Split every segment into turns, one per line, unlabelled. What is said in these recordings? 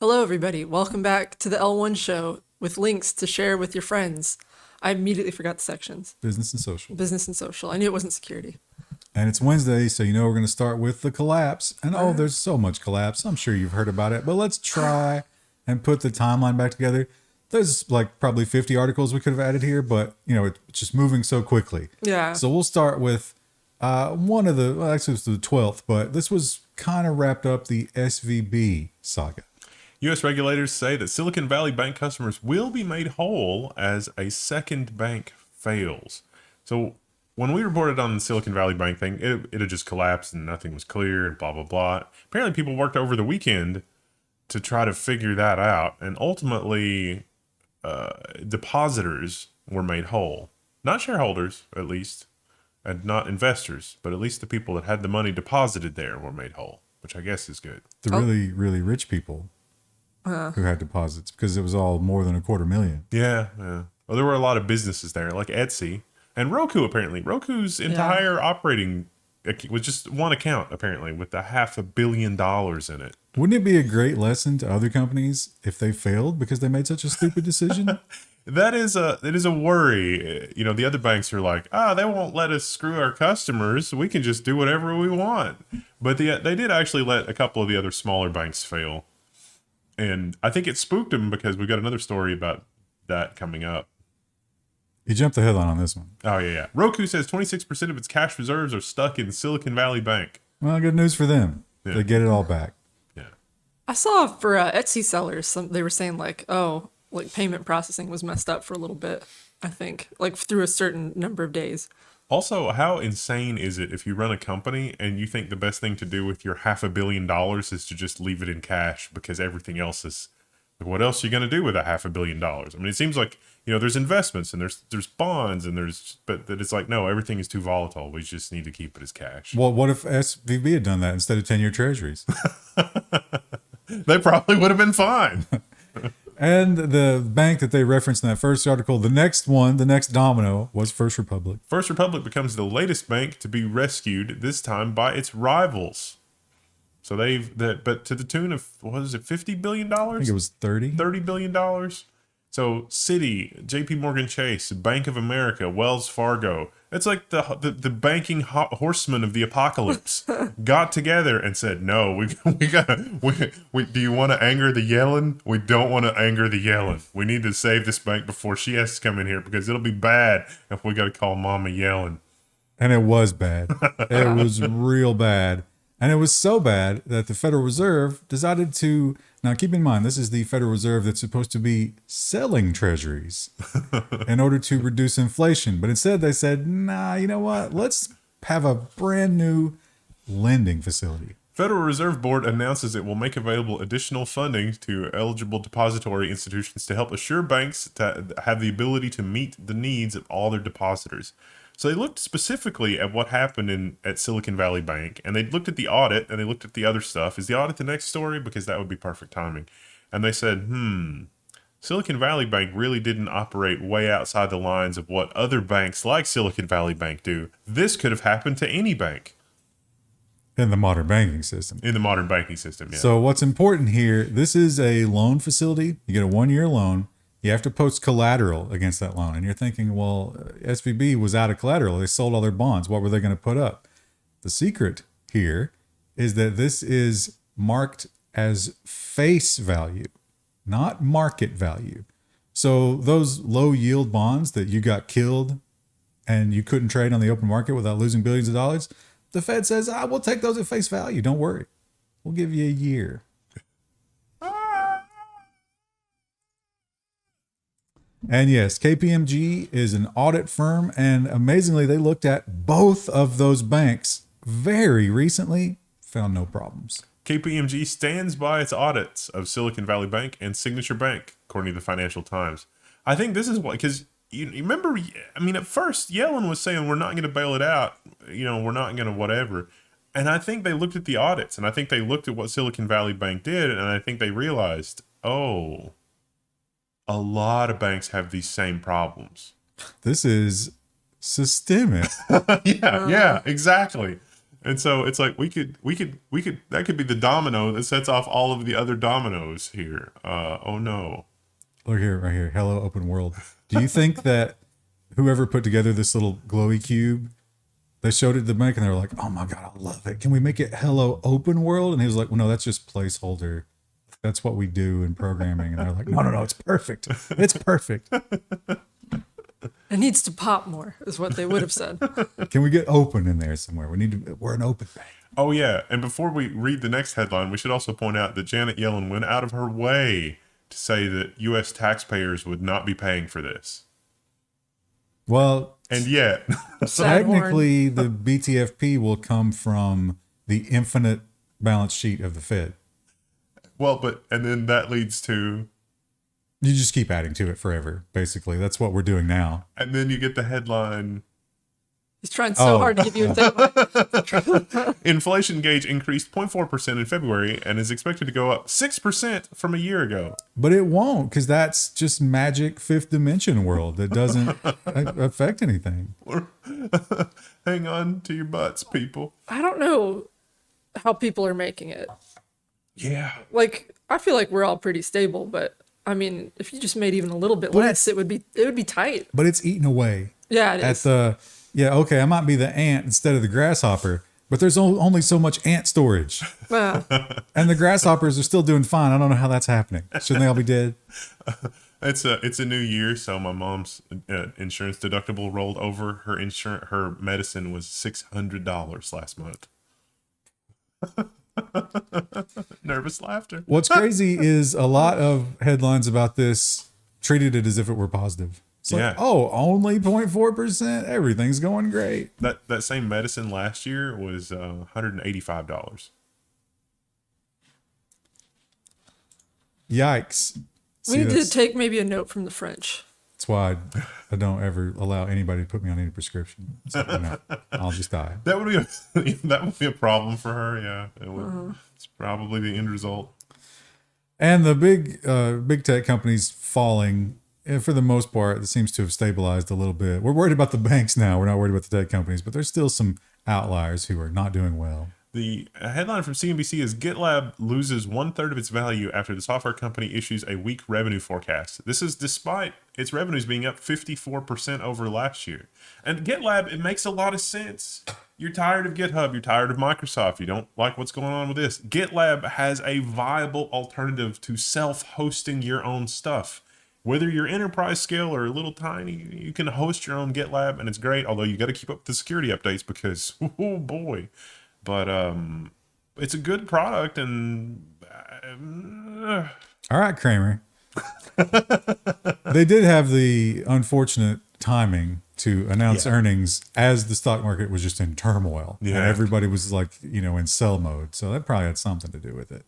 Hello, everybody. Welcome back to the L1 show with links to share with your friends. I immediately forgot the sections.
Business and social.
Business and social. I knew it wasn't security.
And it's Wednesday, so you know we're going to start with the collapse. And there's so much collapse. I'm sure you've heard about it, but let's try and put the timeline back together. There's like probably 50 articles we could have added here, but you know, it's just moving so quickly.
Yeah.
So we'll start with one of the, well, actually it's the 12th, but this was kind of wrapped up the SVB saga.
U.S. regulators say that Silicon Valley Bank customers will be made whole as a second bank fails. So when we reported on the Silicon Valley Bank thing, it had just collapsed and nothing was clear and blah, blah, blah. Apparently people worked over the weekend to try to figure that out. And ultimately, depositors were made whole. Not shareholders, at least, and not investors, but at least the people that had the money deposited there were made whole, which I guess is good.
The really, really rich people who had deposits, because it was all more than $250,000.
Yeah. Well, there were a lot of businesses there, like Etsy and Roku. Apparently, Roku's entire operating was just one account, apparently, with $500 million in it.
Wouldn't it be a great lesson to other companies if they failed because they made such a stupid decision?
It is a worry. You know, the other banks are like, they won't let us screw our customers. We can just do whatever we want. But they did actually let a couple of the other smaller banks fail. And I think it spooked them because we got another story about that coming up.
You jumped the headline on this one.
Oh, yeah. Roku says 26% of its cash reserves are stuck in Silicon Valley Bank.
Well, good news for them.
Yeah.
They get it all back.
Yeah.
I saw for Etsy sellers, they were saying like payment processing was messed up for a little bit, I think, like through a certain number of days.
Also, how insane is it if you run a company and you think the best thing to do with your $500 million is to just leave it in cash because everything else is, like, what else are you going to do with $500 million? I mean, it seems like, you know, there's investments and there's bonds and but that it's like, no, everything is too volatile. We just need to keep it as cash.
Well, what if SVB had done that instead of 10-year treasuries?
They probably would have been fine.
And the bank that they referenced in that first article, the next domino was First Republic.
First Republic becomes the latest bank to be rescued, this time by its rivals. So but to the tune of, what is it, $50 billion?
I think it was 30.
$30 billion. So Citi, JP Morgan Chase, Bank of America, Wells Fargo. It's like the banking horsemen of the apocalypse got together and said, no, we do you want to anger the Yellen? We don't want to anger the Yellen. We need to save this bank before she has to come in here because it'll be bad if we got to call Mama Yellen.
And it was bad. It was real bad. And it was so bad that the Federal Reserve decided to, now keep in mind, this is the Federal Reserve that's supposed to be selling treasuries in order to reduce inflation. But instead they said, nah, you know what? Let's have a brand new lending facility.
Federal Reserve Board announces it will make available additional funding to eligible depository institutions to help assure banks to have the ability to meet the needs of all their depositors. So they looked specifically at what happened at Silicon Valley Bank, and they looked at the audit, and they looked at the other stuff. Is the audit the next story? Because that would be perfect timing. And they said, Silicon Valley Bank really didn't operate way outside the lines of what other banks like Silicon Valley Bank do. This could have happened to any bank.
In the modern banking system.
In the modern banking system, yeah.
So what's important here, this is a loan facility. You get a 1-year loan. You have to post collateral against that loan. And you're thinking, well, SVB was out of collateral. They sold all their bonds. What were they going to put up? The secret here is that this is marked as face value, not market value. So those low yield bonds that you got killed and you couldn't trade on the open market without losing billions of dollars, the Fed says, we'll take those at face value. Don't worry. We'll give you a year. And yes, KPMG is an audit firm, and amazingly, they looked at both of those banks very recently, found no problems.
KPMG stands by its audits of Silicon Valley Bank and Signature Bank, according to the Financial Times. I think this is why, because you remember, I mean, at first, Yellen was saying, we're not going to bail it out, you know, we're not going to whatever. And I think they looked at the audits, and I think they looked at what Silicon Valley Bank did, and I think they realized, a lot of banks have these same problems.
This is systemic.
Yeah, exactly. And so it's like that could be the domino that sets off all of the other dominoes here. Oh no.
Look here, right here. Hello, open world. Do you think that whoever put together this little glowy cube, they showed it to the bank and they were like, "Oh my god, I love it. Can we make it hello open world?" And he was like, "Well, no, that's just placeholder. That's what we do in programming." And they're like, "No, no, no, it's perfect. It's perfect.
It needs to pop more, is what they would have said.
Can we get open in there somewhere? We're an open bank."
Oh yeah. And before we read the next headline, we should also point out that Janet Yellen went out of her way to say that U.S. taxpayers would not be paying for this.
Well,
And yet,
Sad horn.
technically, the BTFP will come from the infinite balance sheet of the Fed.
and then that leads to,
You just keep adding to it forever, basically. That's what we're doing now.
and then you get the headline,
He's trying so hard to give you a deadline.
inflation gauge increased 0.4% in February and is expected to go up 6% from a year ago.
But it won't, because that's just magic fifth dimension world that doesn't affect anything.
Hang on to your butts, people.
I don't know how people are making it.
Yeah.
Like, I feel like we're all pretty stable, but I mean, if you just made even a little bit
But
less, it would be tight.
But it's eaten away.
Yeah, it
At
is.
okay, I might be the ant instead of the grasshopper, but there's only so much ant storage.
Well,
And the grasshoppers are still doing fine. I don't know how that's happening. Shouldn't they all be dead?
It's a new year, so my mom's insurance deductible rolled over. Her medicine was $600 last month. Nervous laughter.
What's crazy is a lot of headlines about this treated it as if it were positive. It's like,
Yeah.
oh, only 0.4%. Everything's going great.
That same medicine last year was $185.
Yikes.
we
See,
need to
that's
take maybe a note from the French.
why I don't ever allow anybody to put me on any prescription. So, no, I'll just die.
That would be a problem for her. Yeah, it would. It's probably the end result.
And the big tech companies falling, for the most part, it seems to have stabilized a little bit. We're worried about the banks now. We're not worried about the tech companies, but there's still some outliers who are not doing well.
The headline from CNBC is GitLab loses 1/3 of its value after the software company issues a weak revenue forecast. This is despite its revenues being up 54% over last year. And GitLab, it makes a lot of sense. You're tired of GitHub. You're tired of Microsoft. You don't like what's going on with this. GitLab has a viable alternative to self-hosting your own stuff. Whether you're enterprise scale or a little tiny, you can host your own GitLab, and it's great. Although you got to keep up with the security updates because, oh boy. But it's a good product, and
All right, Kramer. They did have the unfortunate timing to announce earnings as the stock market was just in turmoil.
Yeah.
And everybody was like, in sell mode. So that probably had something to do with it.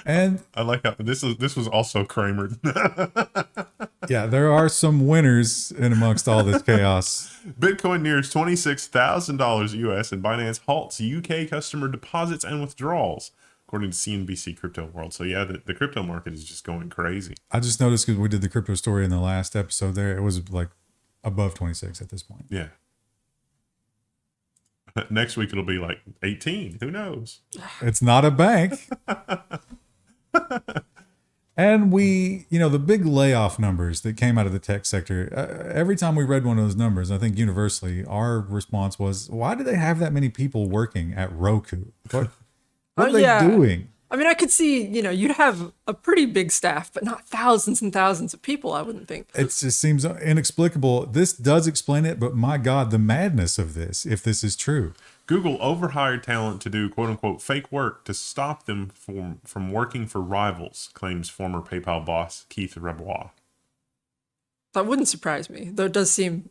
And
I like how this was also Kramer.
yeah, there are some winners in amongst all this chaos.
Bitcoin nears $26,000 US, and Binance halts UK customer deposits and withdrawals, according to CNBC Crypto World. So yeah, the crypto market is just going crazy.
I just noticed because we did the crypto story in the last episode there, it was like above 26 at this point.
Yeah. Next week it'll be like 18. Who knows?
It's not a bank. And the big layoff numbers that came out of the tech sector, every time we read one of those numbers, I think universally our response was, why do they have that many people working at Roku? What are they doing?
I mean, I could see, you'd have a pretty big staff, but not thousands and thousands of people, I wouldn't think.
It just seems inexplicable. This does explain it, but my God, the madness of this, if this is true.
Google overhired talent to do quote unquote fake work to stop them from working for rivals, claims former PayPal boss Keith Rabois.
That wouldn't surprise me, though it does seem,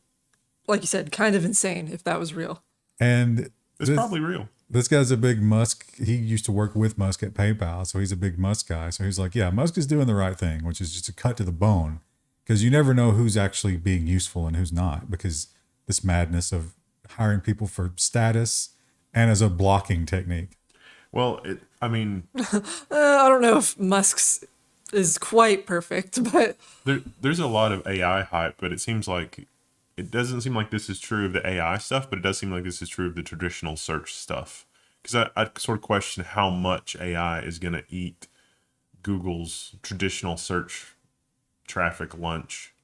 like you said, kind of insane if that was real.
And
It's probably real.
This guy's a big Musk. He used to work with Musk at PayPal, so he's a big Musk guy. So he's like, yeah, Musk is doing the right thing, which is just a cut to the bone, because you never know who's actually being useful and who's not, because this madness of hiring people for status and as a blocking technique.
Well, I mean,
I don't know if Musk's is quite perfect, but
there's a lot of AI hype, but it seems like it doesn't seem like this is true of the AI stuff, but it does seem like this is true of the traditional search stuff. Because I sort of question how much AI is going to eat Google's traditional search traffic lunch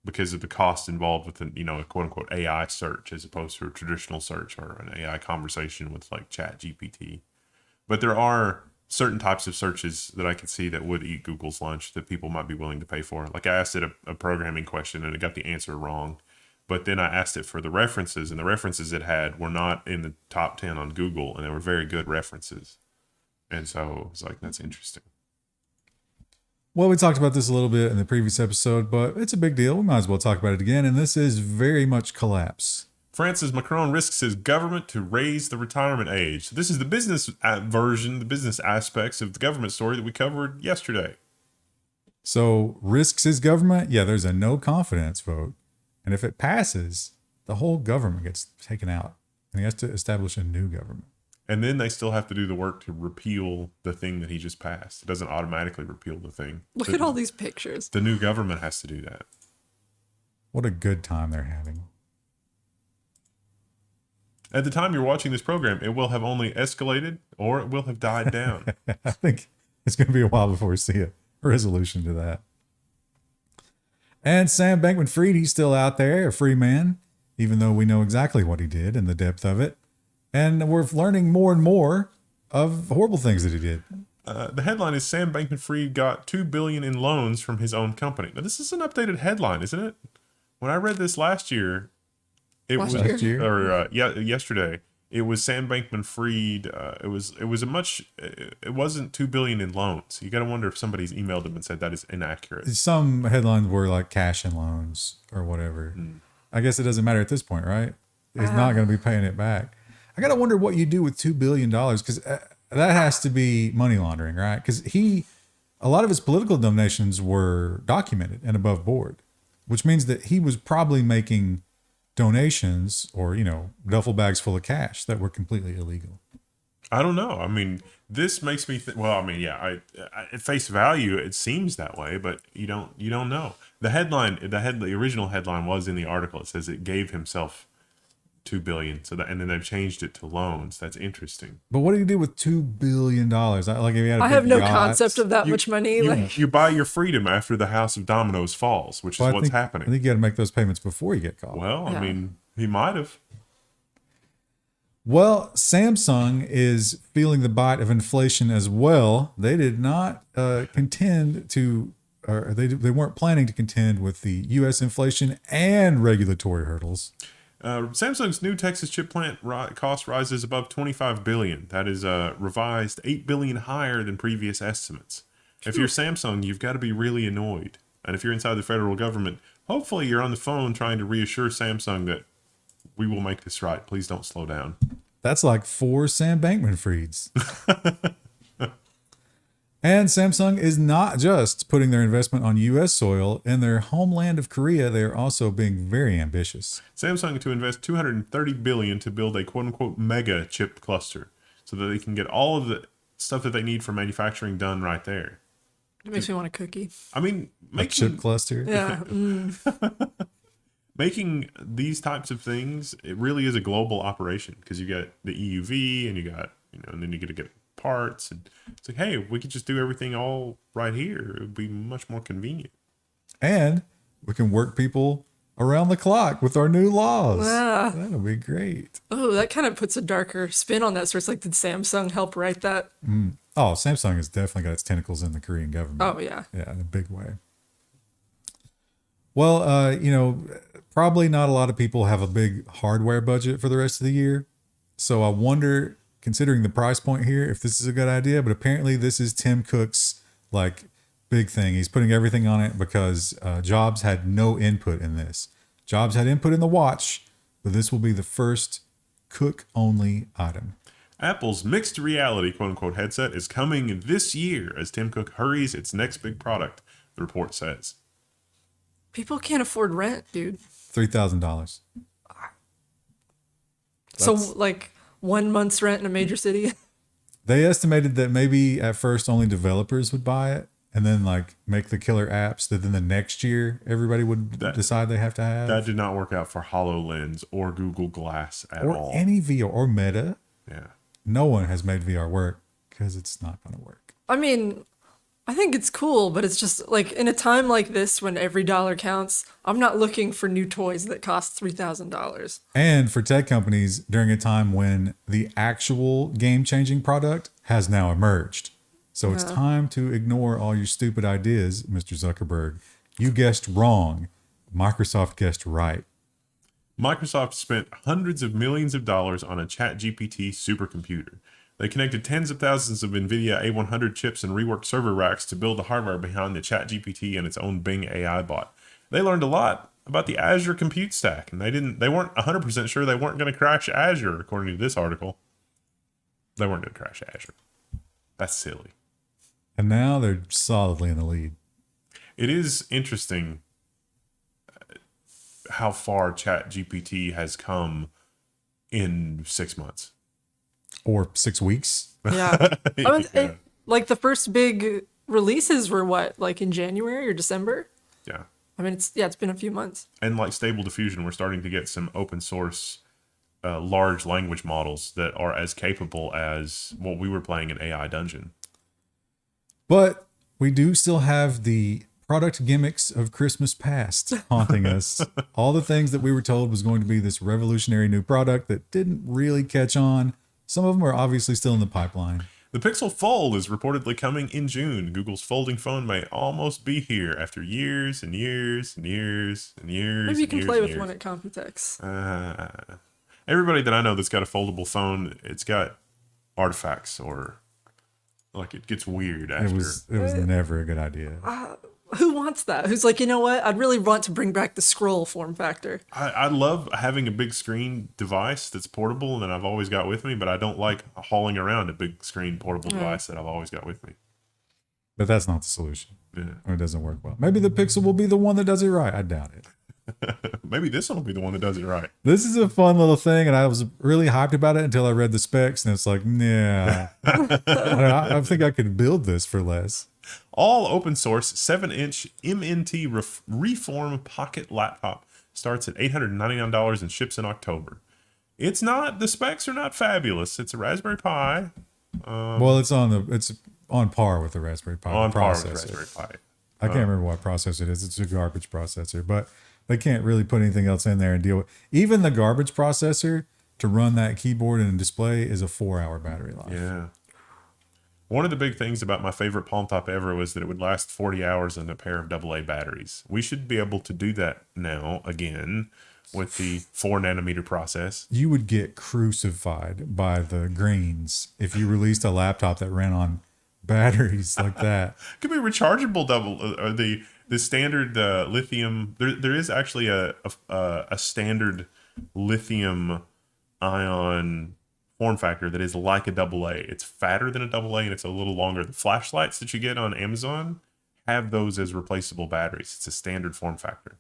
because of the cost involved with a quote unquote AI search as opposed to a traditional search or an AI conversation with like ChatGPT. But there are certain types of searches that I could see that would eat Google's lunch that people might be willing to pay for. Like I asked it a programming question and it got the answer wrong. But then I asked it for the references, and the references it had were not in the top 10 on Google, and they were very good references. And so I was like, that's interesting.
Well, we talked about this a little bit in the previous episode, but it's a big deal. We might as well talk about it again. And this is very much collapse.
France's Macron risks his government to raise the retirement age. So this is the business version, the business aspects of the government story that we covered yesterday.
So risks his government? Yeah, there's a no confidence vote. And if it passes, the whole government gets taken out. And he has to establish a new government.
And then they still have to do the work to repeal the thing that he just passed. It doesn't automatically repeal the thing.
Look at all these pictures.
The new government has to do that.
What a good time they're having.
At the time you're watching this program, it will have only escalated or it will have died down.
I think it's going to be a while before we see a resolution to that. And Sam Bankman-Fried, he's still out there, a free man, even though we know exactly what he did and the depth of it. And we're learning more and more of horrible things that he did.
The headline is Sam Bankman-Fried got $2 billion in loans from his own company. Now, this is an updated headline, isn't it? When I read this yesterday, it was Sam Bankman-Fried. It wasn't $2 billion in loans. You got to wonder if somebody's emailed him and said that is inaccurate.
Some headlines were like cash and loans or whatever. I guess it doesn't matter at this point, right? He's not going to be paying it back. I got to wonder what you do with $2 billion because that has to be money laundering, right? Because a lot of his political donations were documented and above board, which means that he was probably making donations or, duffel bags full of cash that were completely illegal.
I don't know. I mean, this makes me think, I at face value, it seems that way, but you don't know. The original headline was in the article. It says it gave himself $2 billion. And then they've changed it to loans. That's interesting.
But what do you do with $2 billion? Like if you had
I have no concept of that much money.
You buy your freedom after the house of dominoes falls, which is what's happening.
I think you got to make those payments before you get caught.
Well, yeah. I mean, he might have.
Well, Samsung is feeling the bite of inflation as well. They did not contend to, or they weren't planning to contend with the U.S. inflation and regulatory hurdles.
Samsung's new Texas chip plant cost rises above $25 billion. That is revised $8 billion higher than previous estimates. If you're Samsung, you've got to be really annoyed. And if you're inside the federal government, hopefully you're on the phone trying to reassure Samsung that we will make this right. Please don't slow down.
That's like 4 Sam Bankman-Frieds. And Samsung is not just putting their investment on U.S. soil. In their homeland of Korea, they are also being very ambitious.
Samsung to invest $230 billion to build a quote-unquote mega chip cluster so that they can get all of the stuff that they need for manufacturing done right there.
It makes me want a cookie.
I mean,
a chip cluster?
Yeah.
Making these types of things, it really is a global operation because you got the EUV and you got, and then you get to get parts, and it's like, hey, we could just do everything all right here. It would be much more convenient.
And we can work people around the clock with our new laws. That'll be great.
Oh, that kind of puts a darker spin on that. So it's like, did Samsung help write that?
Oh, Samsung has definitely got its tentacles in the Korean government.
Oh, yeah.
Yeah, in a big way. Well, probably not a lot of people have a big hardware budget for the rest of the year. So I wonder, considering the price point here, if this is a good idea. But apparently this is Tim Cook's big thing. He's putting everything on it because Jobs had no input in this. Jobs had input in the watch, but this will be the first Cook-only item.
Apple's mixed reality quote-unquote headset is coming this year as Tim Cook hurries its next big product, the report says.
People can't afford rent, dude.
$3,000.
So 1 month's rent in a major city.
They estimated that maybe at first only developers would buy it, and then like make the killer apps that then the next year everybody would decide they have to have.
That did not work out for HoloLens or Google Glass at
or
all.
any VR or Meta.
Yeah.
No one has made VR work because it's not going to work.
I mean, I think it's cool, but it's just like in a time like this when every dollar counts, I'm not looking for new toys that cost $3,000.
And for tech companies during a time when the actual game-changing product has now emerged. So it's time to ignore all your stupid ideas, Mr. Zuckerberg. You guessed wrong. Microsoft guessed right.
Microsoft spent hundreds of millions of dollars on a ChatGPT supercomputer. They connected tens of thousands of NVIDIA A100 chips and reworked server racks to build the hardware behind the ChatGPT and its own Bing AI bot. They learned a lot about the Azure compute stack, and they weren't 100% sure they weren't going to crash Azure, according to this article. They weren't going to crash Azure. That's silly.
And now they're solidly in the lead.
It is interesting how far ChatGPT has come in 6 months.
Or 6 weeks.
Yeah. I mean,
Yeah.
like the first big releases were what, like in January or December?
Yeah.
I mean, it's been a few months.
And like Stable Diffusion, we're starting to get some open source large language models that are as capable as what we were playing in AI Dungeon.
But we do still have the product gimmicks of Christmas past haunting us. All the things that we were told was going to be this revolutionary new product that didn't really catch on. Some of them are obviously still in the pipeline.
The Pixel Fold is reportedly coming in June. Google's folding phone may almost be here after years and years and years and years.
Maybe you can play with
years.
one at Computex.
Everybody that I know that's got a foldable phone, it's got artifacts or like it gets weird after.
It was never a good idea.
Who wants that? Who's like, you know what? I'd really want to bring back the scroll form factor.
I love having a big screen device that's portable and that I've always got with me, but I don't like hauling around a big screen portable device that I've always got with me.
But that's not the solution.
Yeah.
Or it doesn't work well. Maybe the Pixel will be the one that does it right. I doubt it.
Maybe this one will be the one that does it right.
This is a fun little thing, and I was really hyped about it until I read the specs, and it's like, nah. I think I could build this for less.
All open source 7-inch MNT Reform Pocket laptop starts at $899 and ships in October. It's not, the specs are not fabulous. It's a Raspberry Pi.
Well, it's on par with the Raspberry Pi.
On par with
processor.
the Raspberry Pi.
I can't remember what processor it is. It's a garbage processor, but they can't really put anything else in there and deal with. Even the garbage processor to run that keyboard and display is a 4-hour battery life.
Yeah. One of the big things about my favorite Palm Top ever was that it would last 40 hours in a pair of AA batteries. We should be able to do that now again with the 4-nanometer process.
You would get crucified by the Greens if you released a laptop that ran on batteries like that.
It could be rechargeable or the standard lithium. There is actually a standard lithium ion form factor that is like a AA. It's fatter than a AA and it's a little longer. The flashlights that you get on Amazon have those as replaceable batteries. It's a standard form factor.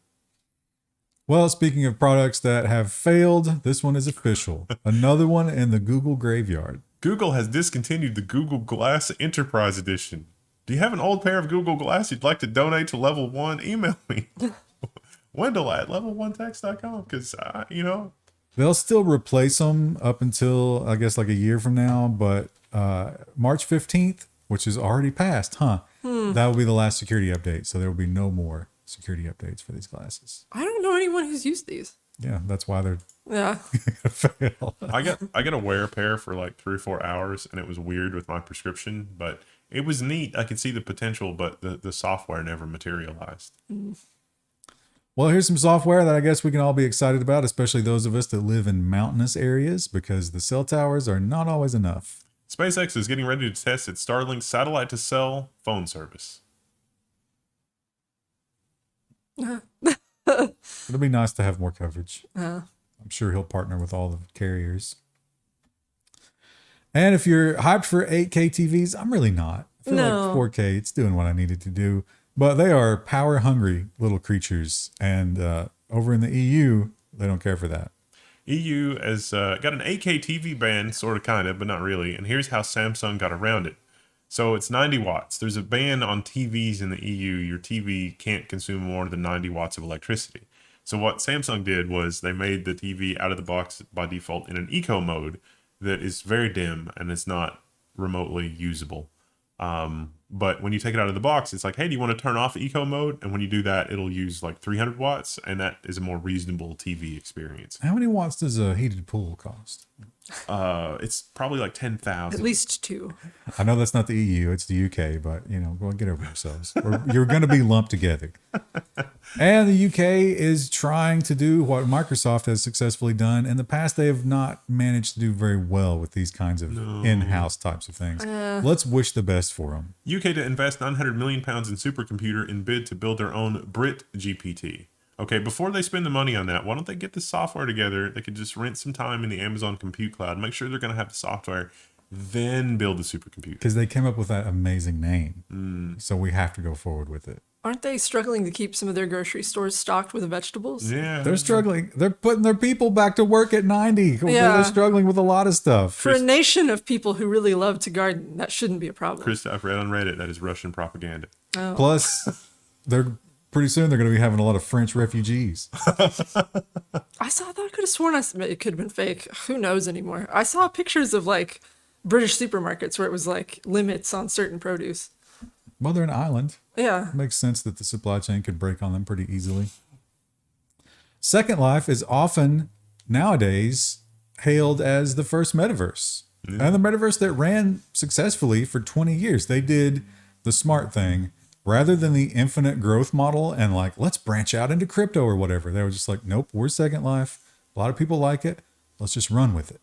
Well, speaking of products that have failed, this one is official. Another one in the Google graveyard.
Google has discontinued the Google Glass Enterprise Edition. Do you have an old pair of Google Glass you'd like to donate to Level 1? Email me. Wendell at level1text.com because,
They'll still replace them up until, I guess, like a year from now. But March 15th, which is already passed, that will be the last security update. So there will be no more security updates for these glasses.
I don't know anyone who's used these.
Yeah, that's why they're
Yeah.
gonna fail.
I got to wear a pair for like 3 or 4 hours, and it was weird with my prescription, but it was neat. I could see the potential, but the software never materialized.
Well, here's some software that I guess we can all be excited about, especially those of us that live in mountainous areas, because the cell towers are not always enough.
SpaceX is getting ready to test its Starlink satellite to cell phone service.
It'll be nice to have more coverage.
Uh,
I'm sure he'll partner with all the carriers. And if you're hyped for 8K TVs, I'm really not. I feel
No.
like 4K, it's doing what I needed to do. But they are power hungry little creatures. And over in the EU, they don't care for that.
EU has got an 8K TV ban, sort of, kind of, but not really. And here's how Samsung got around it. So it's 90 watts. There's a ban on TVs in the EU. Your TV can't consume more than 90 watts of electricity. So what Samsung did was they made the TV out of the box by default in an eco mode that is very dim and it's not remotely usable. But when you take it out of the box, it's like, hey, do you want to turn off eco mode? And when you do that, it'll use like 300 watts, and that is a more reasonable TV experience.
How many watts does a heated pool cost?
It's probably like 10,000.
At least 2.
I know that's not the EU, it's the UK, but go and get over yourselves. You're going to be lumped together. And the UK is trying to do what Microsoft has successfully done. In the past, they have not managed to do very well with these kinds of in-house types of things. Let's wish the best for them.
UK to invest 900 million pounds in supercomputer in bid to build their own BritGPT. Okay, before they spend the money on that, why don't they get the software together? They could just rent some time in the Amazon Compute Cloud, make sure they're going to have the software, then build the supercomputer.
Because they came up with that amazing name. So we have to go forward with it.
Aren't they struggling to keep some of their grocery stores stocked with vegetables?
Yeah.
They're struggling. They're putting their people back to work at 90.
Yeah.
They're struggling with a lot of stuff.
For a nation of people who really love to garden, that shouldn't be a problem.
Chris, I've read on Reddit that is Russian propaganda.
Oh.
Plus, pretty soon they're going to be having a lot of French refugees.
I thought I could have sworn it could have been fake. Who knows anymore? I saw pictures of like British supermarkets where it was like limits on certain produce.
Well, they're an island.
Yeah.
It makes sense that the supply chain could break on them pretty easily. Second Life is often nowadays hailed as the first metaverse. And the metaverse that ran successfully for 20 years. They did the smart thing. Rather than the infinite growth model and like, let's branch out into crypto or whatever. They were just like, nope, we're Second Life. A lot of people like it. Let's just run with it.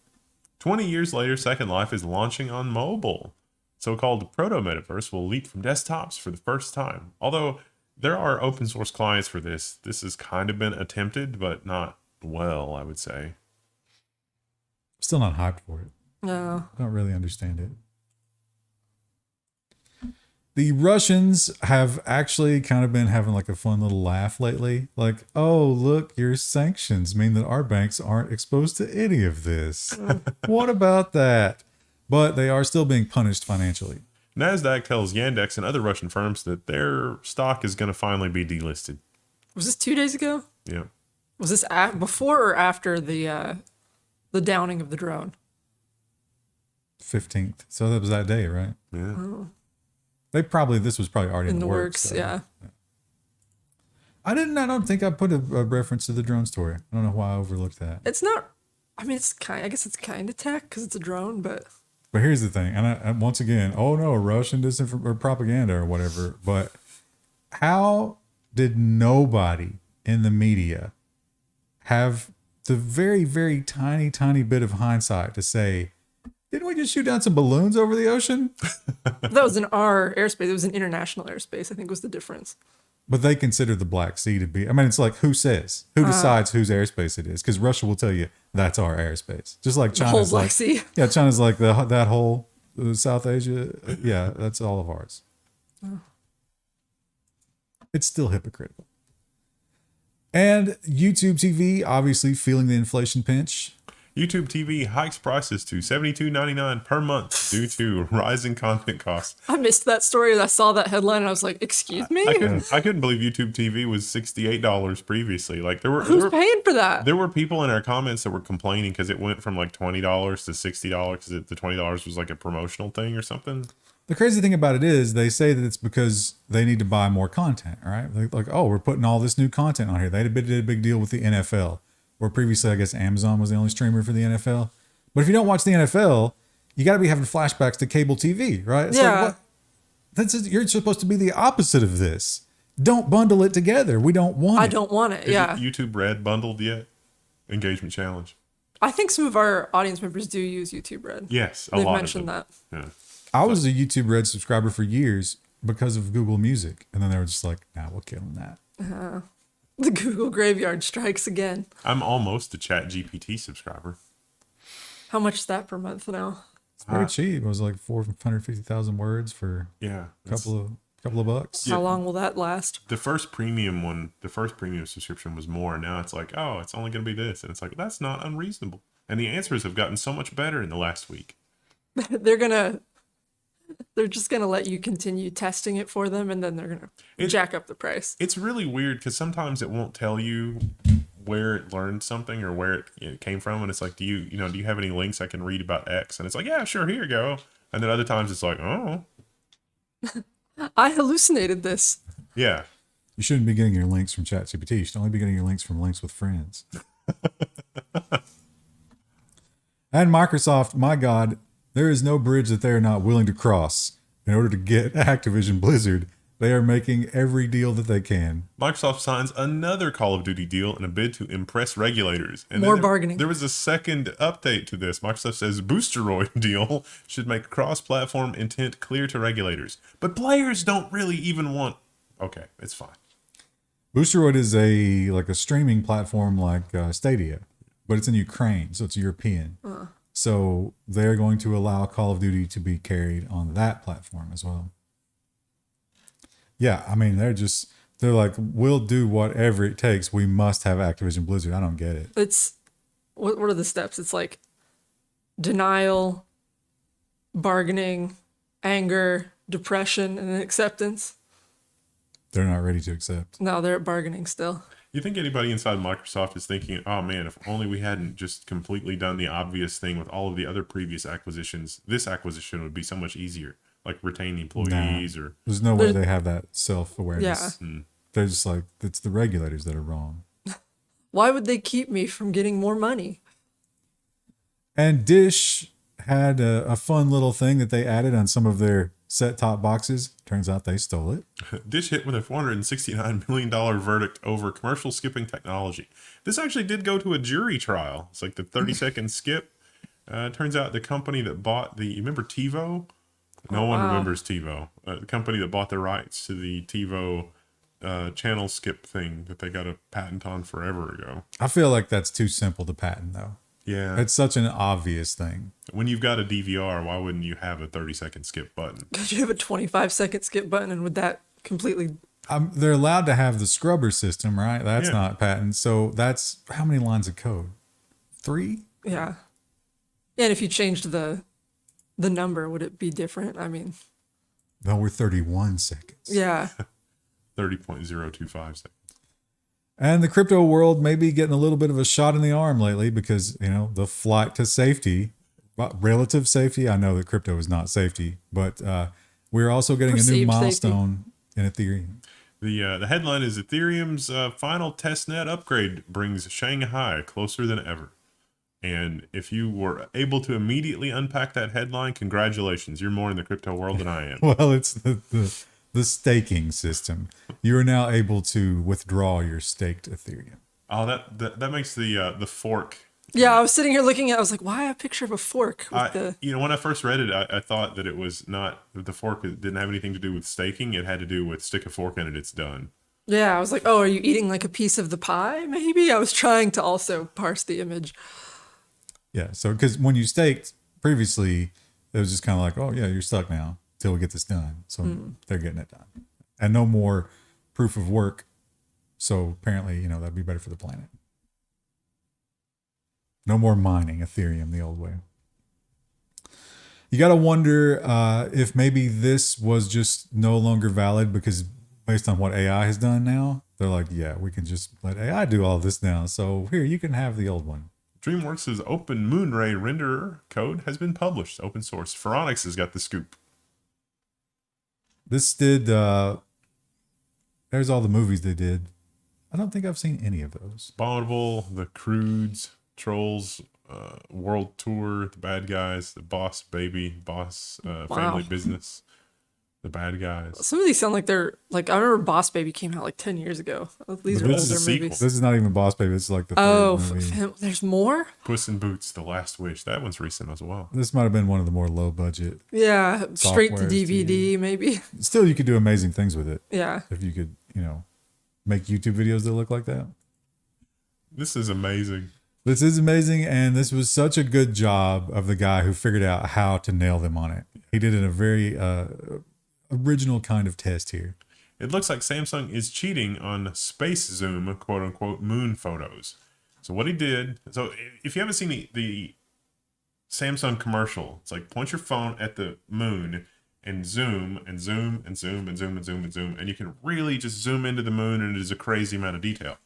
20 years later, Second Life is launching on mobile. So-called proto-metaverse will leap from desktops for the first time. Although there are open source clients for this. This has kind of been attempted, but not well, I would say.
Still not hyped for it.
No.
Don't really understand it. The Russians have actually kind of been having like a fun little laugh lately. Like, oh, look, your sanctions mean that our banks aren't exposed to any of this. What about that? But they are still being punished financially.
Nasdaq tells Yandex and other Russian firms that their stock is going to finally be delisted.
Was this 2 days ago?
Yeah.
Was this before or after the downing of the drone?
15th. So that was that day, right?
Yeah.
Oh.
This was probably already in the works. So.
Yeah.
I don't think I put a reference to the drone story. I don't know why I overlooked that.
It's not, I mean, I guess it's kind of tech because it's a drone, but
here's the thing. And once again, oh no, Russian disinformation or propaganda or whatever. But how did nobody in the media have the very, very tiny, tiny bit of hindsight to say, didn't we just shoot down some balloons over the ocean?
that was in our airspace. It was an international airspace, I think was the difference.
But they consider the Black Sea to be, I mean, it's like, who says? Who decides whose airspace it is? Because Russia will tell you that's our airspace. Just like China's
the whole Black
like,
Sea.
Yeah, China's like that whole South Asia. Yeah, that's all of ours. It's still hypocritical. And YouTube TV, obviously feeling the inflation pinch.
YouTube TV hikes prices to $72.99 per month due to rising content costs.
I missed that story. I saw that headline and I was like, excuse me?
I couldn't believe YouTube TV was $68 previously. Like
Who's paying for that?
There were people in our comments that were complaining because it went from like $20 to $60 because the $20 was like a promotional thing or something.
The crazy thing about it is they say that it's because they need to buy more content, right? Like, oh, we're putting all this new content on here. They did a big deal with the NFL. Where previously, I guess, Amazon was the only streamer for the NFL. But if you don't watch the NFL, you got to be having flashbacks to cable TV, right? It's
yeah.
Like, you're supposed to be the opposite of this. Don't bundle it together. We don't want it.
I don't want it, yeah.
Is YouTube Red bundled yet? Engagement challenge.
I think some of our audience members do use YouTube Red.
Yes,
They've mentioned that.
Yeah.
I was a YouTube Red subscriber for years because of Google Music. And then they were just like, nah, we're killing that.
The Google graveyard strikes again.
I'm almost a ChatGPT subscriber.
How much is that per month now?
It's very cheap. It was like 450,000 words for a couple of bucks.
How long will that last?
The first premium subscription was more. Now it's like, oh, it's only going to be this. And it's like, that's not unreasonable. And the answers have gotten so much better in the last week.
They're gonna They're just going to let you continue testing it for them, and then they're going to jack up the price.
It's really weird because sometimes it won't tell you where it learned something or where it came from, and it's like, do you have any links I can read about X? And it's like, yeah, sure, here you go. And then other times it's like, oh,
I hallucinated this.
yeah.
You shouldn't be getting your links from ChatGPT. You should only be getting your links from links with friends. And Microsoft, my God, there is no bridge that they are not willing to cross in order to get Activision Blizzard. They are making every deal that they can.
Microsoft signs another Call of Duty deal in a bid to impress regulators. And
More
then
bargaining.
There was a second update to this. Microsoft says Boosteroid deal should make cross-platform intent clear to regulators. But players don't really even want... Okay, it's fine.
Boosteroid is a streaming platform like Stadia, but it's in Ukraine, so it's European. So they're going to allow Call of Duty to be carried on that platform as well. Yeah, I mean, they're like, we'll do whatever it takes. We must have Activision Blizzard. I don't get it.
It's what are the steps? It's like denial, bargaining, anger, depression, and then acceptance.
They're not ready to accept.
No, they're at bargaining still.
You think anybody inside Microsoft is thinking, oh man, if only we hadn't just completely done the obvious thing with all of the other previous acquisitions, this acquisition would be so much easier, like retaining employees or...
There's no way they have that self-awareness.
Yeah.
They're just like, it's the regulators that are wrong.
Why would they keep me from getting more money?
And Dish had a fun little thing that they added on some of their set-top boxes. Turns out they stole it.
Dish hit with a $469 million verdict over commercial skipping technology. This actually did go to a jury trial. It's like the 30-second skip. Turns out the company that bought you remember TiVo? No one remembers TiVo. The company that bought the rights to the TiVo channel skip thing that they got a patent on forever ago.
I feel like that's too simple to patent, though.
Yeah.
It's such an obvious thing.
When you've got a DVR, why wouldn't you have a 30-second skip button?
Could you have a 25-second skip button, and would that completely...
They're allowed to have the scrubber system, right? That's
Yeah.
not patent. So that's how many lines of code? 3?
Yeah. And if you changed the number, would it be different? I mean...
No, we're 31 seconds.
Yeah.
30.025 seconds.
And the crypto world may be getting a little bit of a shot in the arm lately because, the flight to safety, relative safety. I know that crypto is not safety, but we're also getting a new
Perceived
milestone in Ethereum.
The headline is Ethereum's final testnet upgrade brings Shanghai closer than ever. And if you were able to immediately unpack that headline, congratulations. You're more in the crypto world than I am.
Well, it's the staking system. You are now able to withdraw your staked Ethereum.
Oh, that makes the fork.
Yeah, I was sitting here looking at it. I was like, why a picture of a fork? With
When I first read it, I thought that it was not, that the fork didn't have anything to do with staking. It had to do with stick a fork in it, it's done.
Yeah, I was like, oh, are you eating like a piece of the pie? Maybe I was trying to also parse the image.
Yeah, so because when you staked previously, it was just kind of like, oh yeah, you're stuck now till we get this done. So they're getting it done. And no more proof of work. So apparently, that'd be better for the planet. No more mining Ethereum the old way. You got to wonder if maybe this was just no longer valid because based on what AI has done now, they're like, yeah, we can just let AI do all this now. So here, you can have the old one.
DreamWorks' OpenMoonRay renderer code has been published, open source. Phoronix has got the scoop.
This did, there's all the movies they did. I don't think I've seen any of those.
Abominable, The Croods, Trolls, World Tour, The Bad Guys, The Boss Baby, Boss Family Business, The Bad Guys.
Some of these sound like they're like, I remember Boss Baby came out like 10 years ago. These are
This is a
older
sequel.
movies.
This is not even Boss Baby. It's like the third
Oh,
movie.
there's more?
Puss in Boots, The Last Wish. That one's recent as well.
This might have been one of the more low budget.
Yeah, straight to
Softwares,
DVD, maybe.
Still, you could do amazing things with it.
Yeah.
If you could, make YouTube videos that look like that.
This is amazing.
This is amazing, and this was such a good job of the guy who figured out how to nail them on it. He did it in a very original kind of test here.
It looks like Samsung is cheating on space zoom, quote unquote, moon photos. So what he did, so if you haven't seen the Samsung commercial, it's like point your phone at the moon and zoom and zoom and zoom and zoom and zoom and zoom, and you can really just zoom into the moon, and it is a crazy amount of detail.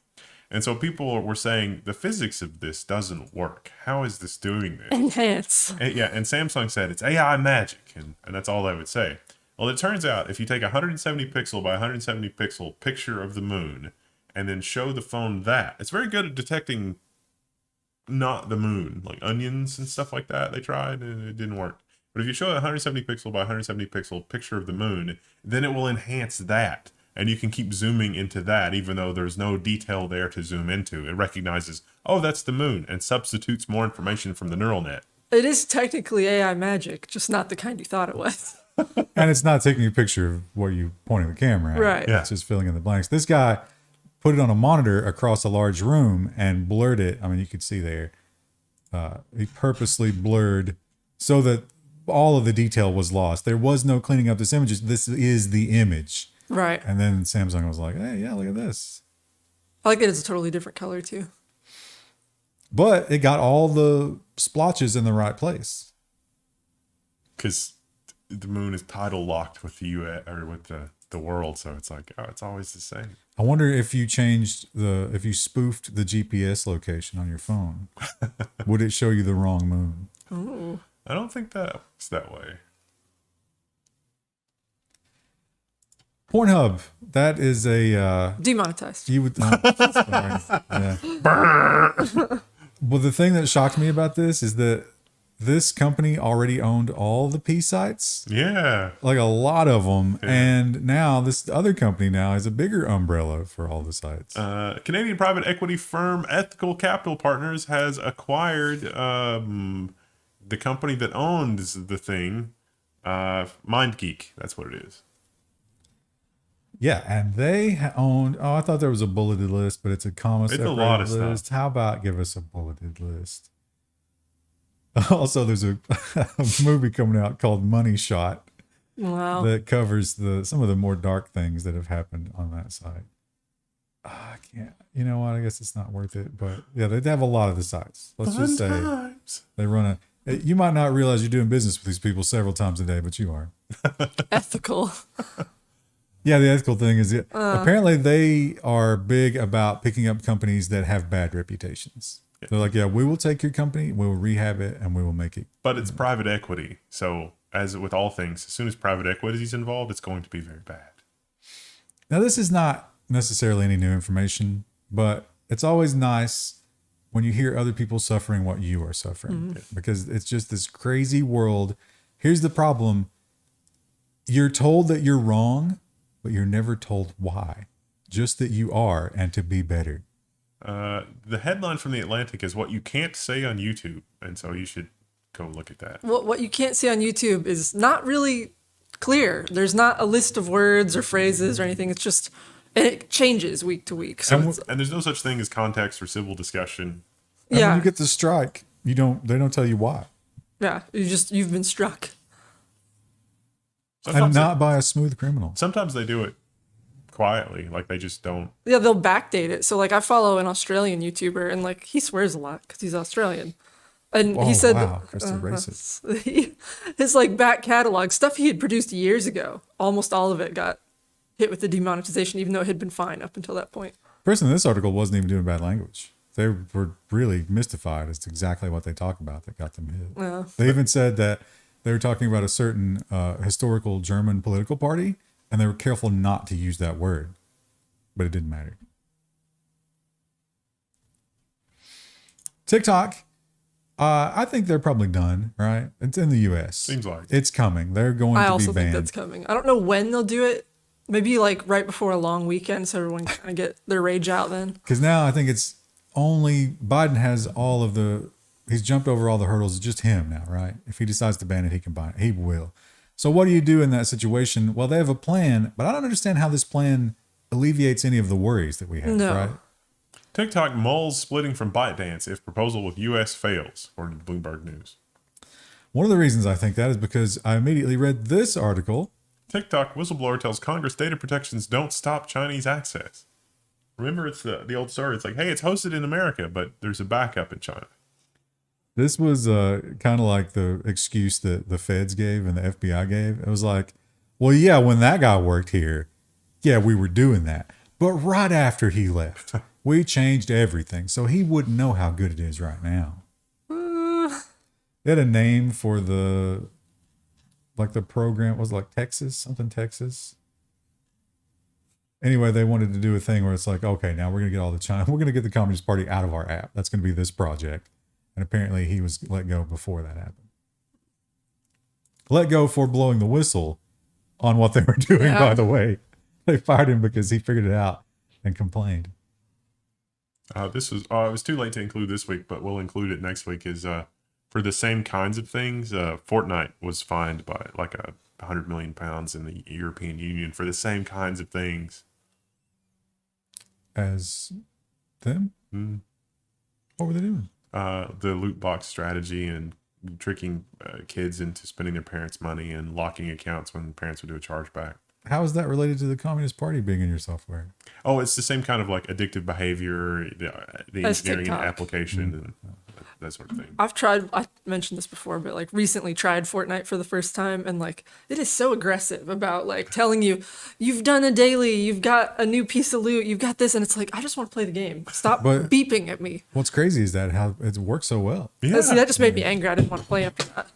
And so people were saying the physics of this doesn't work. How is this doing this?
Enhance.
And Samsung said it's AI magic, and that's all they would say. Well, it turns out if you take a 170 pixel by 170 pixel picture of the moon and then show the phone that, it's very good at detecting not the moon, like onions and stuff like that. They tried and it didn't work. But if you show a 170 pixel by 170 pixel picture of the moon, then it will enhance that. And you can keep zooming into that, even though there's no detail there to zoom into. It recognizes, oh, that's the moon, and substitutes more information from the neural net.
It is technically AI magic, just not the kind you thought it was.
And it's not taking a picture of what you pointing the camera at.
Right.
Yeah.
It's just filling in the blanks. This guy put it on a monitor across a large room and blurred it. I mean, you could see there. He purposely blurred so that all of the detail was lost. There was no cleaning up this image. This is the image.
Right.
And then Samsung was like, hey, yeah, look at this.
I like that it's a totally different color too.
But it got all the splotches in the right place.
Because the moon is tidal locked with the US or with the world, so it's like, oh, it's always the same.
I wonder if you if you spoofed the GPS location on your phone, would it show you the wrong moon?
Oh.
I don't think that works that way.
Pornhub, that is a
Demonetized.
you would sorry. Yeah. Well, the thing that shocked me about this is that this company already owned all the P sites,
Yeah.
like a lot of them, and now this other company now has a bigger umbrella for all the sites.
Canadian private equity firm Ethical Capital Partners has acquired the company that owns the thing, MindGeek. That's what it is.
Yeah, and they owned. Oh, I thought there was a bulleted list, but it's a comma
It's a
separated
lot of
list.
stuff.
How about give us a bulleted list? Also, there's a movie coming out called Money Shot
Wow.
that covers some of the more dark things that have happened on that site. I can't. You know what? I guess it's not worth it. But yeah, they have a lot of the sites. Let's just say
Times.
they run you might not realize you're doing business with these people several times a day, but you are.
Ethical.
Yeah, the ethical thing is apparently they are big about picking up companies that have bad reputations. They're like, yeah, we will take your company, we will rehab it, and we will make it.
But it's private equity. So, as with all things, as soon as private equity is involved, it's going to be very bad.
Now, this is not necessarily any new information, but it's always nice when you hear other people suffering what you are suffering because it's just this crazy world. Here's the problem. You're told that you're wrong, but you're never told why. Just that you are and to be better.
The headline from The Atlantic is what you can't say on YouTube. And so you should go look at that.
What you can't see on YouTube is not really clear. There's not a list of words or phrases or anything. It's just, and it changes week to week. So it's,
And there's no such thing as context or civil discussion.
And
yeah,
when you get the strike, they don't tell you why.
yeah. You've been struck.
And
Sometimes
not by a smooth criminal.
sometimes they do it quietly. Like they just don't.
Yeah, they'll backdate it. So like I follow an Australian YouTuber and like he swears a lot because he's Australian. And
Oh,
he said
wow, Chris the racist.
his like back catalog stuff he had produced years ago, almost all of it got hit with the demonetization, even though it had been fine up until that point.
The person in this article wasn't even doing bad language. They were really mystified as to exactly what they talk about that got them hit.
Yeah.
They even said that they were talking about a certain historical German political party, and they were careful not to use that word, but it didn't matter. TikTok, I think they're probably done, right? It's in the U.S.
Seems like.
It's coming. They're going
I
to be
also think
banned.
that's coming. I don't know when they'll do it. Maybe like right before a long weekend so everyone can kind of get their rage out then.
Because now I think it's only Biden has all of he's jumped over all the hurdles. It's just him now, right? If he decides to ban it, he can ban it. He will. So what do you do in that situation? Well, they have a plan, but I don't understand how this plan alleviates any of the worries that we have,
No.
right?
TikTok mulls splitting from ByteDance if proposal with U.S. fails, according to Bloomberg News.
One of the reasons I think that is because I immediately read this article.
TikTok whistleblower tells Congress data protections don't stop Chinese access. Remember, it's the old story. It's like, hey, it's hosted in America, but there's a backup in China.
This was kind of like the excuse that the feds gave and the FBI gave. It was like, well, yeah, when that guy worked here, yeah, we were doing that. But right after he left, we changed everything. So he wouldn't know how good it is right now. They had a name for the program. Was it like Texas? Something Texas? Anyway, they wanted to do a thing where it's like, okay, now we're going to get all the China. We're going to get the Communist Party out of our app. That's going to be this project. And apparently he was let go before that happened. Let go for blowing the whistle on what they were doing, by the way. They fired him because he figured it out and complained.
It was too late to include this week, but we'll include it next week. Is for the same kinds of things, Fortnite was fined by like £100 million in the European Union for the same kinds of things.
As them?
Mm.
What were they doing?
The loot box strategy and tricking kids into spending their parents' money and locking accounts when parents would do a chargeback.
How is that related to the Communist Party being in your software?
Oh, it's the same kind of like addictive behavior, the engineering and application and that sort of thing.
I mentioned this before, but like recently tried Fortnite for the first time, and like it is so aggressive about like telling you, you've done a daily, you've got a new piece of loot, you've got this, and it's like, I just want to play the game. Stop beeping at me.
What's crazy is that how it works so well.
Yeah. See, that just made me angry. I didn't want to play after that.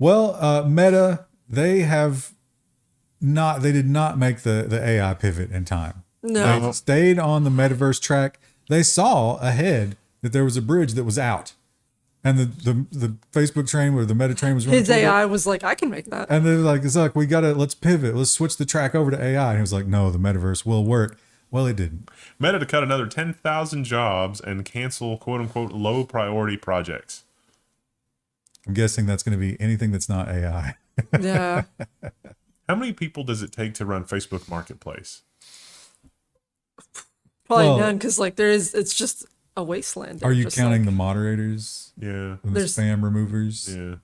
Well, Meta, they did not make the AI pivot in time.
No.
They stayed on the metaverse track. They saw ahead that there was a bridge that was out. And the Facebook train or the Meta train was running.
His AI was like, I can make that.
And they're like, let's pivot. Let's switch the track over to AI. And he was like, no, the metaverse will work. Well, it didn't.
Meta to cut another 10,000 jobs and cancel quote unquote low priority projects.
I'm guessing that's going to be anything that's not AI.
Yeah.
How many people does it take to run Facebook Marketplace?
Probably none, because like it's just a wasteland.
Are you counting the moderators?
Yeah.
And the spam removers?
Yeah.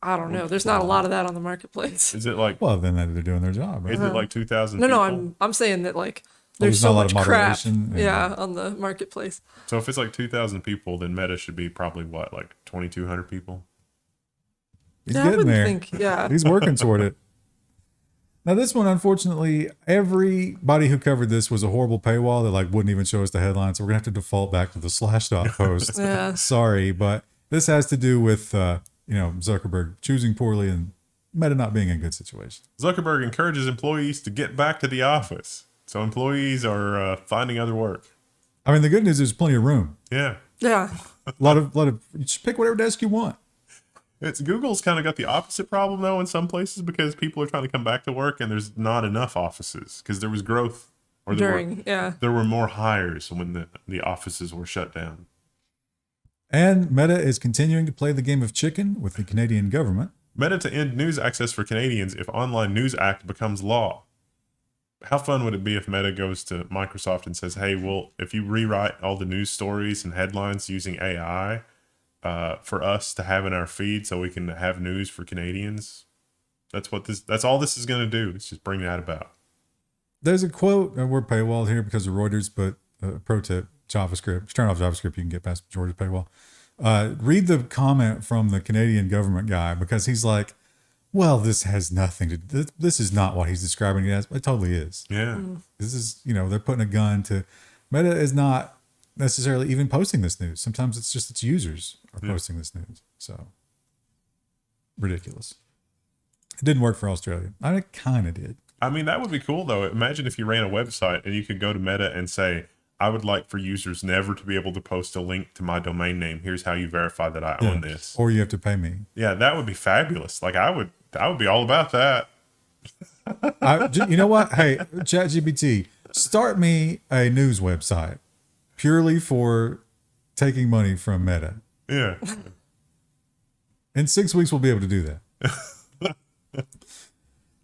I don't know. There's not a lot of that on the marketplace.
Is it like?
Well, then they're doing their job, right?
Is it like 2,000?
No, I'm saying that like there's so much crap. Yeah, on the marketplace.
So if it's like 2,000 people, then Meta should be probably what, like 2,200 people?
He's getting there.
Yeah.
He's working toward it. Now, this one, unfortunately, everybody who covered this was a horrible paywall that like wouldn't even show us the headline. So we're gonna have to default back to the Slashdot post.
Yeah.
Sorry, but this has to do with Zuckerberg choosing poorly and Meta not being in a good situation.
Zuckerberg encourages employees to get back to the office, so employees are finding other work.
I mean, the good news is there's plenty of room.
Yeah.
Yeah.
A lot of. You just pick whatever desk you want.
Google's kind of got the opposite problem though in some places because people are trying to come back to work and there's not enough offices because there was growth or there were more hires when the offices were shut down.
And Meta is continuing to play the game of chicken with the Canadian government.
Meta to end news access for Canadians if Online News Act becomes law. How fun would it be if Meta goes to Microsoft and says, hey, well, if you rewrite all the news stories and headlines using AI, for us to have in our feed so we can have news for Canadians. That's all this is going to do. It's just bring that about.
There's a quote, and we're paywalled here because of Reuters, but pro tip, JavaScript. If you turn off JavaScript, you can get past Georgia paywall. Read the comment from the Canadian government guy because he's like, well, this has nothing to do. This is not what he's describing it as. It totally is.
Yeah.
This is, they're putting a gun to, Meta is not necessarily even posting this news. Sometimes it's just its users are posting this news. So ridiculous. It didn't work for Australia. I mean, it kind of did.
I mean, that would be cool though. Imagine if you ran a website and you could go to Meta and say, I would like for users never to be able to post a link to my domain name. Here's how you verify that I own this.
Or you have to pay me.
Yeah, that would be fabulous. Like I would be all about that.
You know what? Hey, ChatGPT, start me a news website purely for taking money from Meta.
Yeah.
In 6 weeks, we'll be able to do that.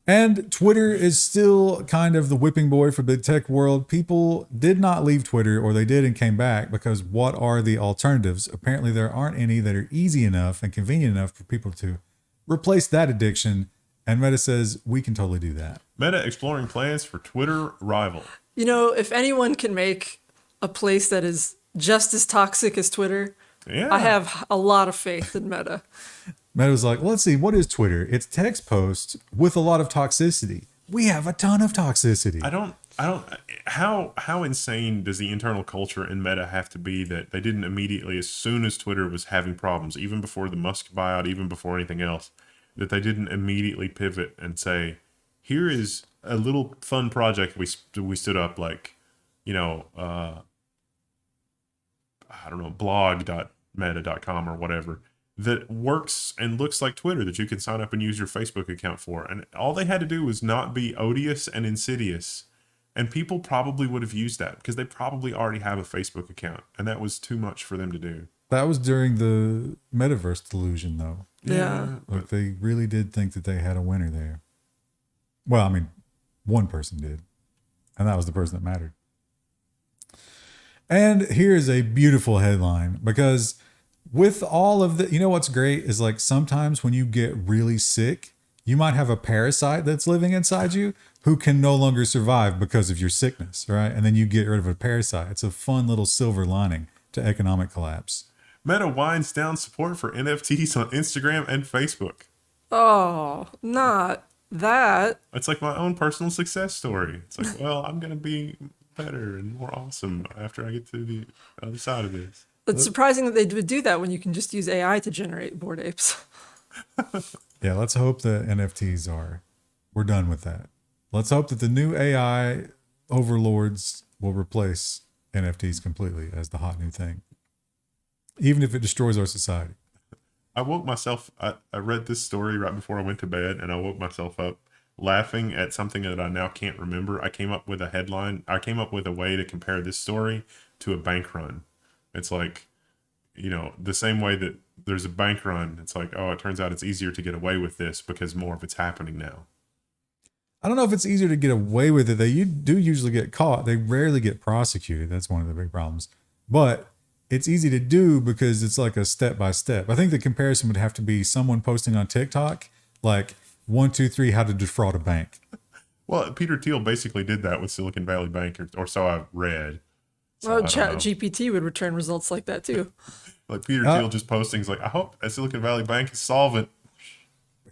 And Twitter is still kind of the whipping boy for big tech world. People did not leave Twitter, or they did and came back, because what are the alternatives? Apparently there aren't any that are easy enough and convenient enough for people to replace that addiction. And Meta says we can totally do that.
Meta exploring plans for Twitter rival.
If anyone can make a place that is just as toxic as Twitter,
Yeah.
I have a lot of faith in Meta.
Meta was like, let's see, what is Twitter? It's text posts with a lot of toxicity. We have a ton of toxicity.
How insane does the internal culture in Meta have to be that they didn't immediately, as soon as Twitter was having problems, even before the Musk buyout, even before anything else, that they didn't immediately pivot and say, here is a little fun project we stood up, like, you know, I don't know, blog.meta.com or whatever, that works and looks like Twitter that you can sign up and use your Facebook account for. And all they had to do was not be odious and insidious. And people probably would have used that because they probably already have a Facebook account. And that was too much for them to do.
That was during the metaverse delusion, though.
Yeah.
Like, they really did think that they had a winner there. Well, I mean, one person did. And that was the person that mattered. And here's a beautiful headline, because with all of the, you know what's great is, like, sometimes when you get really sick, you might have a parasite that's living inside you who can no longer survive because of your sickness, right? And then you get rid of a parasite. It's a fun little silver lining to economic collapse.
Meta winds down support for NFTs on Instagram and Facebook.
Oh, not that.
It's like my own personal success story. It's like, well, I'm going to be better and more awesome after I get to the other side of this.
It's surprising that they would do that when you can just use AI to generate Bored Apes.
Yeah, let's hope the NFTs we're done with that. Let's hope that the new AI overlords will replace NFTs completely as the hot new thing, even if it destroys our society.
I woke myself, I read this story right before I went to bed, and I woke myself up laughing at something that I now can't remember. I came up with a headline. I came up with a way to compare this story to a bank run. It's like, you know, the same way that there's a bank run. It's like, oh, it turns out it's easier to get away with this because more of it's happening now.
I don't know if it's easier to get away with it. They do usually get caught. They rarely get prosecuted. That's one of the big problems. But it's easy to do because it's like a step by step. I think the comparison would have to be someone posting on TikTok, like 1, 2, 3, how to defraud a bank.
Well, Peter Thiel basically did that with Silicon Valley Bank, or so I've read. So
Well, ChatGPT would return results like that too.
Like Peter Thiel just posting, like, I hope a Silicon Valley Bank is solvent.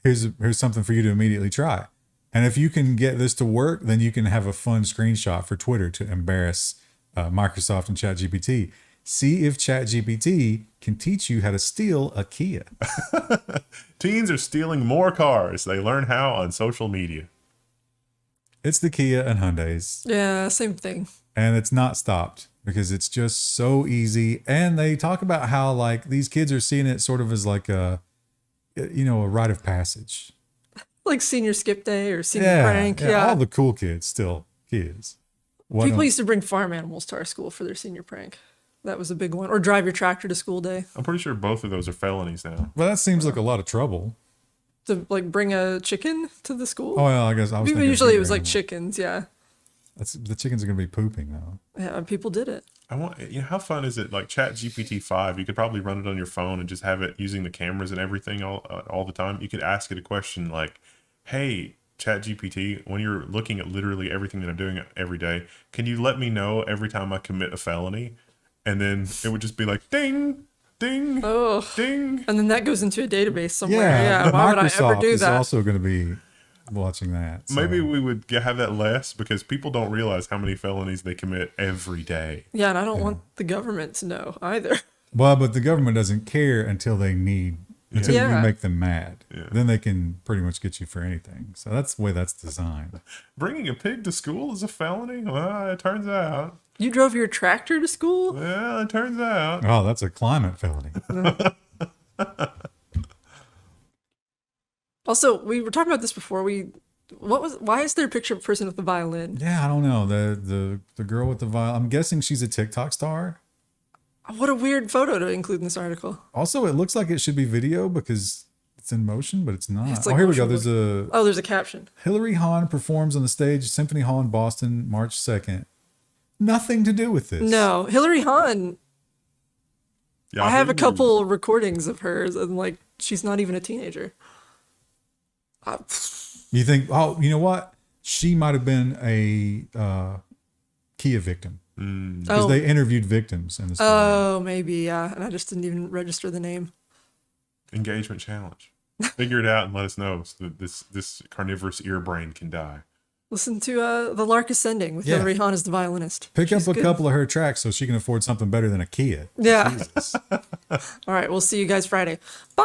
Here's something for you to immediately try. And if you can get this to work, then you can have a fun screenshot for Twitter to embarrass Microsoft and ChatGPT. See if ChatGPT can teach you how to steal a Kia.
Teens are stealing more cars. They learn how on social media.
It's the Kia and Hyundais.
Yeah, same thing.
And it's not stopped because it's just so easy. And they talk about how, like, these kids are seeing it sort of as like a rite of passage.
Like senior skip day or senior prank. Yeah.
All the cool kids still kids.
People used to bring farm animals to our school for their senior prank. That was a big one. Or drive your tractor to school day.
I'm pretty sure both of those are felonies now.
Well, that seems like a lot of trouble.
To like bring a chicken to the school?
Oh, yeah, I guess I was thinking
usually it was
bigger
like chickens, yeah.
the chickens are going to be pooping though.
Yeah, people did it.
How fun is it? Like ChatGPT 5, you could probably run it on your phone and just have it using the cameras and everything all the time. You could ask it a question like, hey, ChatGPT, when you're looking at literally everything that I'm doing every day, can you let me know every time I commit a felony? And then it would just be like, ding, ding, ding.
And then that goes into a database somewhere.
Yeah,
Why would I
Microsoft
ever do
is
that?
also going to be watching that. So.
Maybe we would have that less because people don't realize how many felonies they commit every day.
Yeah, and I don't want the government to know either.
Well, but the government doesn't care until they need, until you make them mad.
Yeah.
Then they can pretty much get you for anything. So that's the way that's designed.
Bringing a pig to school is a felony? Well, it turns out.
You drove your tractor to school?
Well, it turns out.
Oh, that's a climate felony.
Also, we were talking about this before. Why is there a picture of a person with a violin?
Yeah, I don't know. The girl with the violin, I'm guessing she's a TikTok star.
What a weird photo to include in this article.
Also, it looks like it should be video because it's in motion, but it's not.
It's like
here we go.
motion there's a caption.
Hillary Hahn performs on the stage at Symphony Hall in Boston, March 2nd. Nothing to do with this.
No, Hillary Hahn.
Yeah,
I have a couple recordings of hers, and like she's not even a teenager.
You think? Oh, you know what? She might have been a Kia victim. because
Oh,
they interviewed victims in the story.
oh, maybe, yeah. And I just didn't even register the name.
Engagement challenge. Figure it out and let us know so that this carnivorous ear brain can die.
Listen to The Lark Ascending with
Yeah.
Hillary Hahn as the violinist.
Pick
She's
up a
good.
couple of her tracks so she can afford something better than a Kia.
Yeah.
Jesus.
All right, we'll see you guys Friday. Bye.